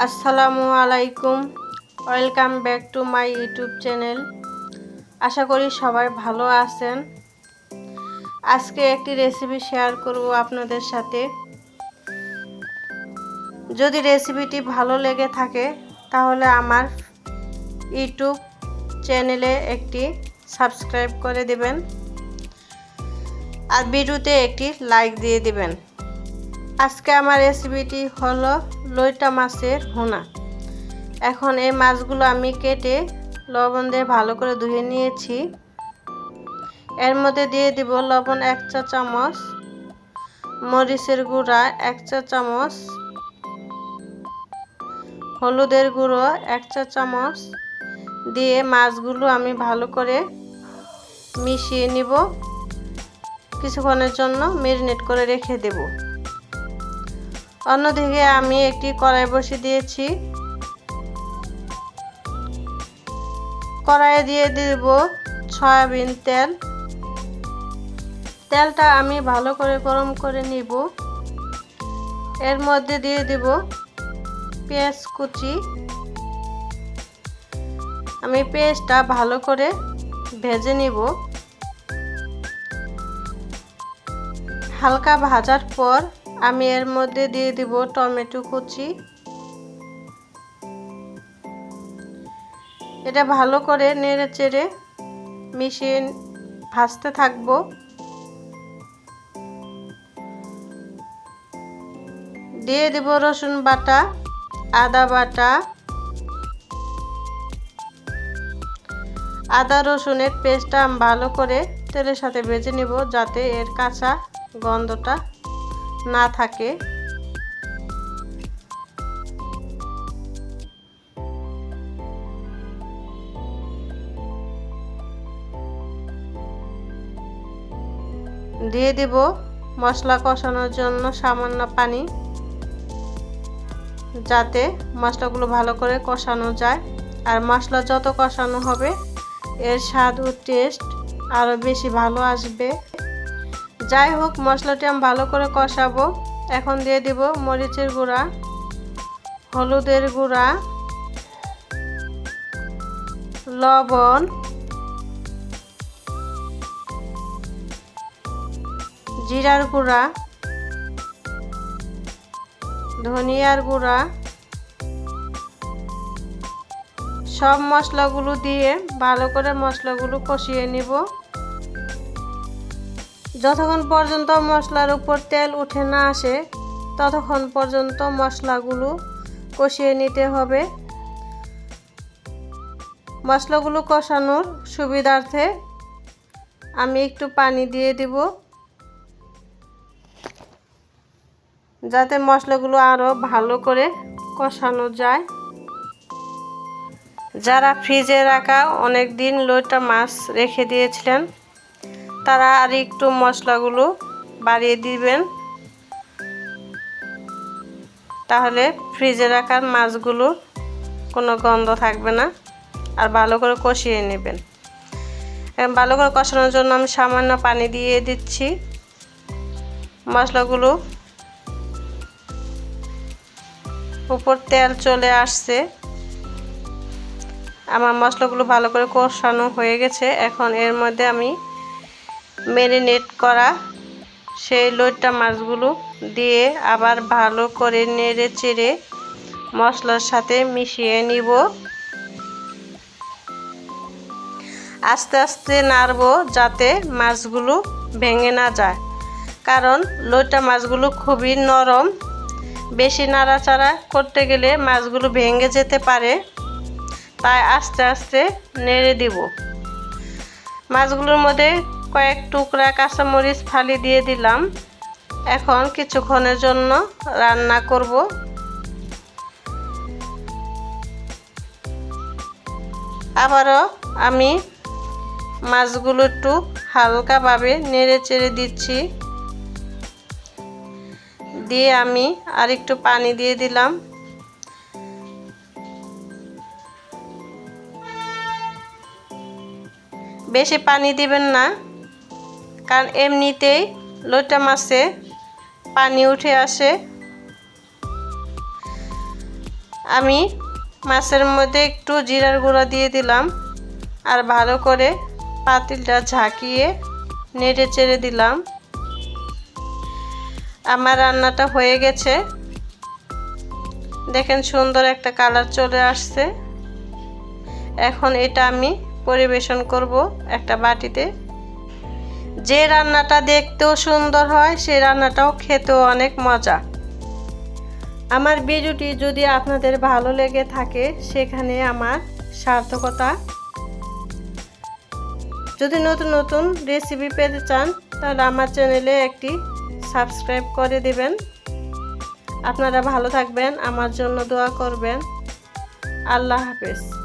আসসালামু আলাইকুম, welcome back to my YouTube channel. আশা করি সবাই ভালো আছেন। আজকে একটি রেসিপি শেয়ার করব আপনাদের সাথে। যদি রেসিপিটি ভালো লেগে থাকে তাহলে আমার ইউটিউব চ্যানেলে একটি সাবস্ক্রাইব করে দিবেন আর ভিডিওতে একটি লাইক দিয়ে দিবেন। আজকে আমার রেসিপিটি হলো লইট্টা মাছের ভুনা। এখন এই মাছগুলো আমি কেটে লবণ দিয়ে ভালো করে ধুয়ে নিয়েছি। এর মধ্যে দিয়ে দিব লবণ 1 চা চামচ, মরিচের গুঁড়া 1 চা চামচ, হলুদের গুঁড়ো 1 চা চামচ দিয়ে মাছগুলো আমি ভালো করে মিশিয়ে নিব। কিছুক্ষণের জন্য ম্যারিনেট করে রেখে দেব। অন্যদিকে আমি একটি কড়াই বসিয়ে দিয়েছি। কড়াইয়ে দিয়ে দেব সয়াবিন তেল। তেলটা আমি ভালো করে গরম করে নিব। এর মধ্যে দিয়ে দেব পেঁয়াজ কুচি। আমি পেঁয়াজটা ভালো করে ভেজে নিব। হালকা ভাজার পর আমি এর মধ্যে দিয়ে দেব টমেটো কুচি। এটা ভালো করে নেড়ে চেড়ে মিশিয়ে ভাজতে থাকবো। দিয়ে দেব রসুন বাটা, আদা বাটা। আদা রসুনের পেস্টটা ভালো করে তেলের সাথে ভেজে নিব যাতে এর কাঁচা গন্ধটা না থাকে। দিয়ে দিব মশলা কষানোর জন্য সামান্য পানি, যাতে মশলাগুলো ভালো করে কষানো যায়। আর মশলা যত কষানো হবে এর স্বাদ ও টেস্ট আরও বেশি ভালো আসবে। যাই হোক, মশলাটি আমি ভালো করে কষাবো। এখন দিয়ে দিব মরিচের গুঁড়া, হলুদের গুঁড়া, লবণ, জিরার গুঁড়া, ধনিয়ার গুঁড়া। সব মশলাগুলো দিয়ে ভালো করে মশলাগুলো কষিয়ে নিব যতক্ষণ পর্যন্ত মশলার উপর তেল উঠে না আসে, ততক্ষণ পর্যন্ত মশলাগুলো কষিয়ে নিতে হবে। মশলাগুলো কষানোর সুবিধার্থে আমি একটু পানি দিয়ে দিব যাতে মশলাগুলো আরও ভালো করে কষানো যায়। যারা ফ্রিজে রাখা অনেক দিন লইট্টা মাছ রেখে দিয়েছিলেন তারা আর একটু মশলাগুলো বাড়িয়ে দিবেন, তাহলে ফ্রিজে রাখার মাছগুলো কোনো গন্ধ থাকবে না। আর ভালো করে কষিয়ে নেবেন। ভালো করে কষানোর জন্য আমি সামান্য পানি দিয়ে দিচ্ছি। মশলাগুলো উপর তেল চলে আসছে। আমার মশলাগুলো ভালো করে কষানো হয়ে গেছে। এখন এর মধ্যে আমি ম্যারিনেট করা সেই লইট্টা মাছগুলো দিয়ে আবার ভালো করে নেড়ে চেড়ে মশলার সাথে মিশিয়ে নিব। আস্তে আস্তে নাড়ব যাতে মাছগুলো ভেঙে না যায়, কারণ লইট্টা মাছগুলো খুবই নরম। বেশি নাড়াচাড়া করতে গেলে মাছগুলো ভেঙে যেতে পারে, তাই আস্তে আস্তে নেড়ে দিব। মাছগুলোর মধ্যে কয়েক টুকরা কাঁচামরিচ ফালি দিয়ে দিলাম। এখন কিছুক্ষণের জন্য রান্না করব। আবারও আমি মাছগুলো একটু হালকাভাবে নেড়ে চেড়ে দিচ্ছি। দিয়ে আমি আর একটু পানি দিয়ে দিলাম। বেশি পানি দিবেন না, কারণ এমনিতেই লইট্টা মাছে পানি উঠে আসে। আমি মাছের মধ্যে একটু জিরার গুঁড়া দিয়ে দিলাম আর ভালো করে পাতিলটা ঝাঁকিয়ে নেড়ে চেড়ে দিলাম। আমার রান্নাটা হয়ে গেছে, দেখেন সুন্দর একটা কালার চলে আসছে। এখন এটা আমি পরিবেশন করব একটা বাটিতে। যে রান্নাটা দেখতেও সুন্দর হয় সেই রান্নাটাও খেতেও অনেক মজা। আমার ভিডিওটি যদি আপনাদের ভালো লেগে থাকে সেখানে আমার সার্থকতা। যদি নতুন নতুন রেসিপি পেতে চান তাহলে আমার চ্যানেলে একটি সাবস্ক্রাইব করে দেবেন। আপনারা ভালো থাকবেন, আমার জন্য দোয়া করবেন। আল্লাহ হাফেজ।